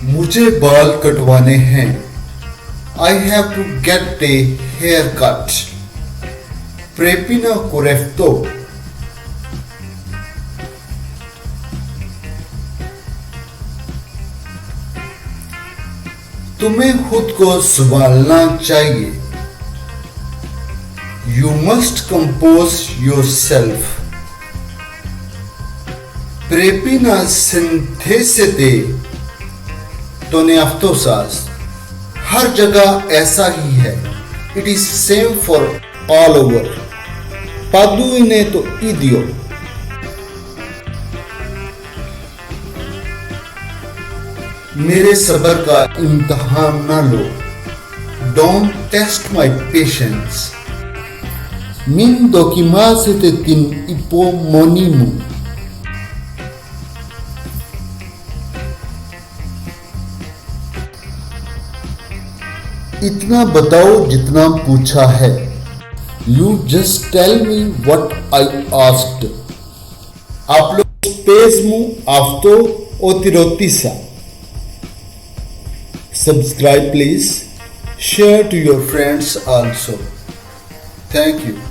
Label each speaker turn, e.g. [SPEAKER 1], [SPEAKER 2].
[SPEAKER 1] मुझे बाल कटवाने हैं। I have to get a haircut. Πρέπει να κουρευτώ. तुम्हें खुद को संभालना चाहिए। You must compose yourself. Πρέπει να συνθέσετε τον εαυτό σας। हर जगह ऐसा ही है। It is same for all over. Padu ine to idio. मेरे सब्र का इम्तहान ना लो। Don't test my patience. Min dokimazete tin υπομονήμου. इतना बताओ जितना पूछा है। You just tell me what I asked. Απλώς πες μου αυτό ότι ρωτήσα. Subscribe please. Share to your friends also. Thank you.